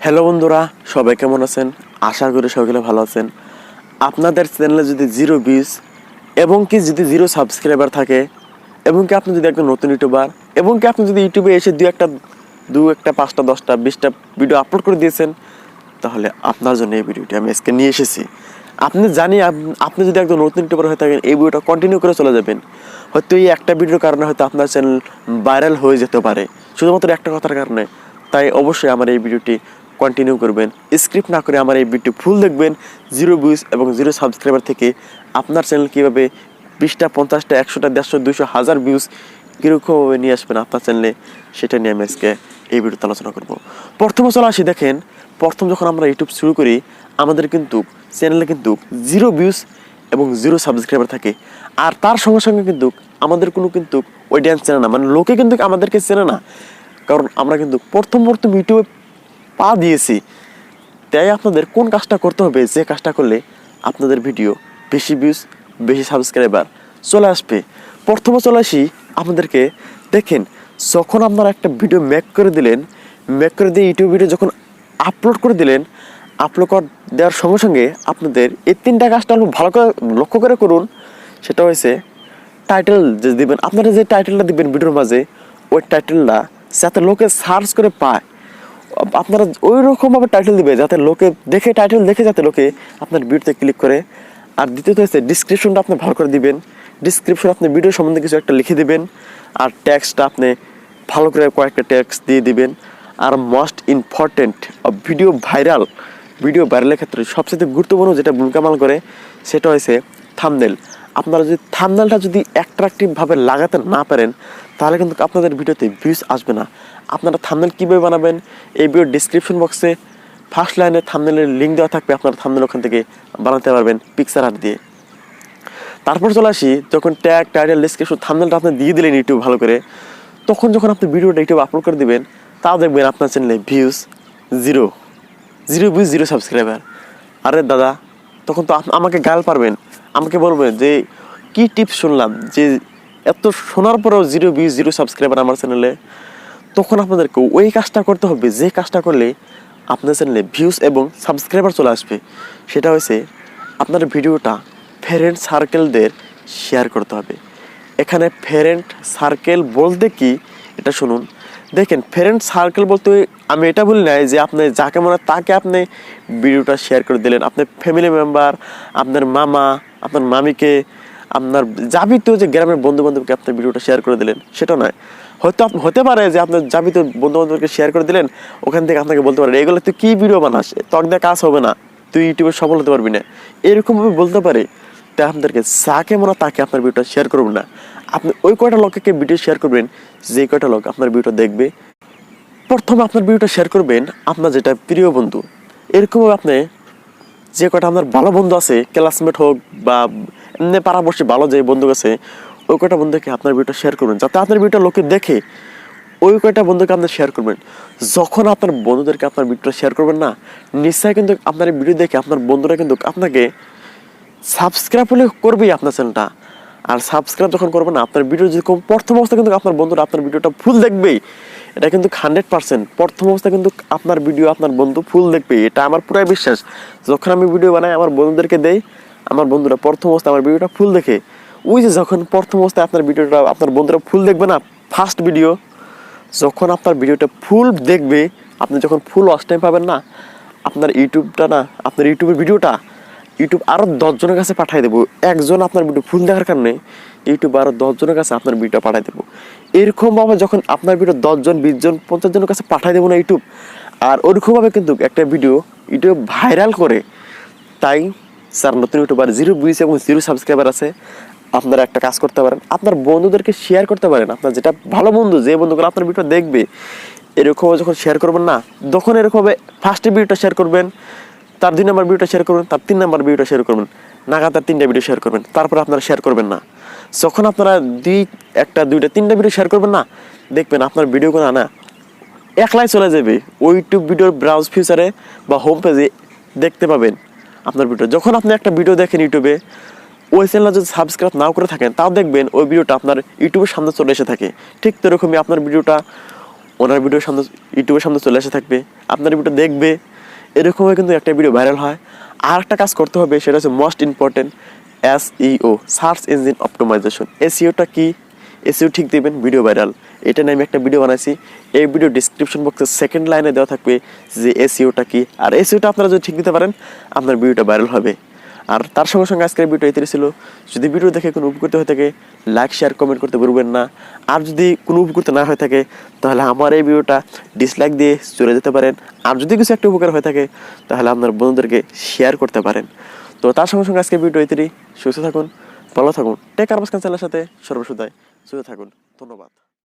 Hello বন্ধুরা, সবাই কেমন আছেন? আশা করি সকলে ভালো আছেন। আপনাদের চ্যানেলে যদি 0 ভিউজ এবং কি যদি 0 সাবস্ক্রাইবার থাকে এবং কি আপনি যদি একজন নতুন ইউটিউবার এবং কি আপনি যদি ইউটিউবে এসে দু একটা 5টা 10টা 20টা ভিডিও আপলোড করে দিয়েছেন, তাহলে আপনার জন্য এই ভিডিওটি আমি আজকে নিয়ে এসেছি। আপনি যদি একজন নতুন ইউটিউবার হয়ে থাকেন, এই ভিডিওটা কন্টিনিউ করে চলে যাবেন। হয়তো এই একটা ভিডিওর কারণে হয়তো আপনার চ্যানেল ভাইরাল হয়ে যেতে পারে, শুধুমাত্র একটা কথার কারণে। তাই অবশ্যই আমার এই ভিডিওটি কন্টিনিউ করবেন, স্ক্রিপ্ট না করে আমার এই ভিডিওটি ফুল দেখবেন। 0 ভিউজ এবং 0 সাবস্ক্রাইবার থেকে আপনার চ্যানেল কীভাবে 20টা 50টা 100টা 150 200 1000 ভিউজ কীরকমভাবে নিয়ে আসবেন আপনার চ্যানেলে, সেটা নিয়ে আমি আজকে এই ভিডিওতে আলোচনা করব। প্রথমে চলে আসি, দেখেন প্রথম যখন আমরা ইউটিউব শুরু করি আমাদের কিন্তু চ্যানেলে কিন্তু 0 ভিউজ এবং 0 সাবস্ক্রাইবার থাকে। আর তার সঙ্গে সঙ্গে কিন্তু আমাদের কোনো কিন্তু অডিয়েন্স চেনে না, মানে লোকে কিন্তু আমাদেরকে চেনে না, কারণ আমরা কিন্তু প্রথম ইউটিউবে পা দিয়েছি। তাই আপনাদের কোন কাজটা করতে হবে, যে কাজটা করলে আপনাদের ভিডিও বেশি ভিউজ বেশি সাবস্ক্রাইবার চলে আসবে। প্রথমে চলে আসি আপনাদেরকে, দেখেন যখন আপনারা একটা ভিডিও মেক করে দিয়ে ইউটিউব ভিডিও যখন আপলোড করে দিলেন, আপলোড দেওয়ার সঙ্গে সঙ্গে আপনাদের এই 3টা কাজটা ভালো করে লক্ষ্য করে করুন। সেটা হয়েছে টাইটেল যে দিবেন, আপনারা যে টাইটেলটা দিবেন ভিডিওর মাঝে, ওই টাইটেলটা যাতে লোকে সার্চ করে পায়, আপনারা ওই রকমভাবে টাইটেল দিবে যাতে লোকে দেখে, টাইটেল দেখে যাতে লোকে আপনার ভিডিওতে ক্লিক করে। আর দ্বিতীয়ত হচ্ছে ডিসক্রিপশনটা আপনি ভালো করে দিবেন। ডিসক্রিপশন আপনি ভিডিও সম্বন্ধে কিছু একটা লিখে দিবেন, আর ট্যাক্সটা আপনি ভালো করে কয়েকটা ট্যাক্স দিয়ে দিবেন। আর মোস্ট ইম্পর্টেন্ট ভিডিও ভাইরালের ক্ষেত্রে সবচেয়ে গুরুত্বপূর্ণ যেটা ভূমিকা পালন করে, সেটা হয়েছে থাম্বনেল। আপনারা যদি থাম্বনেলটা যদি অ্যাট্রাকটিভভাবে লাগাতে না পারেন, তাহলে কিন্তু আপনাদের ভিডিওতে ভিউজ আসবে না। আপনারা থাম্বনেল কীভাবে বানাবেন, এই ভিডিওর ডিসক্রিপশন বক্সে ফার্স্ট লাইনে থাম্বনেলের লিঙ্ক দেওয়া থাকবে, আপনারা থাম্বনেল ওখান থেকে বানাতে পারবেন পিকচার আর্ট দিয়ে। তারপর চলে আসি, যখন ট্যাগ টাইটেল ডিসক্রিপশন থাম্বনেলটা আপনি দিয়ে দিলেন ইউটিউব ভালো করে, তখন যখন আপনি ভিডিওটা ইউটিউব আপলোড করে দেবেন, তাও দেখবেন আপনার চ্যানেলে ভিউজ 0 ভিউজ 0 সাবস্ক্রাইবার। আরে দাদা, তখন তো আমাকে গাল পারবেন, আমাকে বলবেন যে কি টিপস শুনলাম, যে এত শোনার পরেও 0 ভিউজ 0 সাবস্ক্রাইবার আমার চ্যানেলে। তখন আপনাদেরকে ওই কাজটা করতে হবে যে কাজটা করলে আপনার চ্যানেলে ভিউজ এবং সাবস্ক্রাইবার চলে আসবে। সেটা হচ্ছে আপনার ভিডিওটা ফ্রেন্ড সার্কেলদের শেয়ার করতে হবে। এখানে ফ্রেন্ড সার্কেল বলতে কি, এটা শুনুন। দেখেন, ফ্রেন্ড সার্কেল বলতে আমি এটা বলি নাই যে আপনি যাকে মনে তাকে আপনি ভিডিওটা শেয়ার করে দিলেন। আপনার ফ্যামিলি মেম্বার, আপনার মামা, আপনার মামিকে, আপনার যাবিত যে গ্রামের বন্ধু বান্ধবকে আপনার ভিডিওটা শেয়ার করে দিলেন, সেটা নয়। হয়তো হতে পারে যে আপনার যাবিত বন্ধু বান্ধবকে শেয়ার করে দিলেন, ওখান থেকে আপনাকে বলতে পারে এগুলো তুই কী ভিডিও বানাস, তোর দিয়ে কাজ হবে না, তুই ইউটিউবে সফল হতে পারবি না, এরকমভাবে বলতে পারে। তাই আপনাদেরকে যাকে মনে তাকে আপনার ভিডিওটা শেয়ার করবেন না। আপনি ওই কয়টা লোককে ভিডিও শেয়ার করবেন যে কয়টা লোক আপনার ভিডিওটা দেখবে। প্রথমে আপনার ভিডিওটা শেয়ার করবেন আপনার যেটা প্রিয় বন্ধু। এরকমভাবে আপনি যে কয়টা আপনার ভালো বন্ধু আছে, ক্লাসমেট হোক বা এমনি পাড়াপড়শি ভালো যে বন্ধু আছে, ওই কয়টা বন্ধুকে আপনার ভিডিওটা শেয়ার করবেন যাতে আপনার ভিডিওটা লোকে দেখে। ওই কয়টা বন্ধুকে আপনি শেয়ার করবেন। যখন আপনার বন্ধুদেরকে আপনার ভিডিওটা শেয়ার করবেন না, নিশ্চয়ই কিন্তু আপনার ভিডিও দেখে আপনার বন্ধুরা কিন্তু আপনাকে সাবস্ক্রাইব হলে করবেই আপনার চ্যানেলটা। আর সাবস্ক্রাইব যখন করবেন না, আপনার ভিডিও যদি প্রথম অবস্থা কিন্তু আপনার বন্ধুরা আপনার ভিডিওটা ফুল দেখবেই। এটা কিন্তু 100% প্রথম অবস্থা কিন্তু আপনার ভিডিও আপনার বন্ধু ফুল দেখবেই, এটা আমার পুরাই বিশ্বাস। যখন আমি ভিডিও বানাই আমার বন্ধুদেরকে দেই, আমার বন্ধুরা প্রথম অবস্থায় আমার ভিডিওটা ফুল দেখে। ওই যে যখন প্রথম অবস্থায় আপনার ভিডিওটা আপনার বন্ধুরা ফুল দেখবে না, ফার্স্ট ভিডিও যখন আপনার ভিডিওটা ফুল দেখবে, আপনি যখন ফুল ওয়াচ টাইম পাবেন না, আপনার ইউটিউবের ভিডিওটা ইউটিউব আরও 10 জনের কাছে পাঠিয়ে দেবো। একজন আপনার ভিডিও ফুল দেখার কারণে ইউটিউব আরও 10 জনের কাছে আপনার ভিডিওটা পাঠিয়ে দেবো। এরকমভাবে যখন আপনার ভিডিও 10 জন 20 জন 50 জনের কাছে পাঠিয়ে দেবো না ইউটিউব, আর ওরকমভাবে কিন্তু একটা ভিডিও ইউটিউব ভাইরাল করে। তাই স্যার, নতুন ইউটিউবার 0 ভিউজ এবং 0 সাবস্ক্রাইবার আছে, আপনারা একটা কাজ করতে পারেন, আপনার বন্ধুদেরকে শেয়ার করতে পারেন। আপনার যেটা ভালো বন্ধু, যে বন্ধুগুলো আপনার ভিডিও দেখবে, এরকম যখন শেয়ার করবেন না, তখন এরকমভাবে ফার্স্টে ভিডিওটা শেয়ার করবেন, তার 2 নম্বর ভিডিওটা শেয়ার করবেন, তার 3 নম্বর ভিডিওটা শেয়ার করবেন, নাগাতার 3টা ভিডিও শেয়ার করবেন। তারপর আপনারা শেয়ার করবেন না। যখন আপনারা 1টা 2টা 3টা ভিডিও শেয়ার করবেন না, দেখবেন আপনার ভিডিওগুলো না একলাই চলে যাবে ওই ইউটিউব ভিডিওর ব্রাউজ ফিচারে বা হোম পেজে দেখতে পাবেন আপনার ভিডিও। যখন আপনি একটা ভিডিও দেখেন ইউটিউবে, ওই চ্যানেল যদি সাবস্ক্রাইব নাও করে থাকেন, তাও দেখবেন ওই ভিডিওটা আপনার ইউটিউবের সামনে চলে এসে থাকে। ঠিক সেরকমই আপনার ভিডিওটা ওনার ভিডিও সামনে ইউটিউবের সামনে চলে আসে থাকবে, আপনার ভিডিও দেখবে, এরকমই কিন্তু একটা ভিডিও ভাইরাল হয়। আর একটা কাজ করতে হবে, সেটা হচ্ছে most important, SEO, search engine optimisation. এসইওটা কি? এসইও ঠিক দেবেন, ভিডিও ভাইরাল। এটা নিয়ে আমি একটা ভিডিও বানাইছি, এই ভিডিও ডিসক্রিপশন বক্সের সেকেন্ড লাইনে দেওয়া থাকবে যে এসইওটা কি। আর এসইওটা আপনারা যদি ঠিক দিতে পারেন, আপনার ভিডিওটা ভাইরাল হবে। আর তার সঙ্গে সঙ্গে আজকের ভিডিও এতে ছিল। যদি ভিডিও দেখে কোনো উপকৃত হয়ে থাকে, লাইক শেয়ার কমেন্ট করতে ভুলবেন না। আর যদি কোনো উপকৃত না হয়ে থাকে, তাহলে আমার এই ভিডিওটা ডিসলাইক দিয়ে চলে যেতে পারেন। আর যদি কিছু একটা উপকার হয়ে থাকে, তাহলে আপনার বন্ধুদেরকে শেয়ার করতে পারেন। তো তার সঙ্গে সঙ্গে আজকে ভিডিও এতেই। সুস্থ থাকুন, ভালো থাকুন, টেক আরবাজ চ্যানেলের সাথে সর্বসদাই সুস্থ থাকুন। ধন্যবাদ।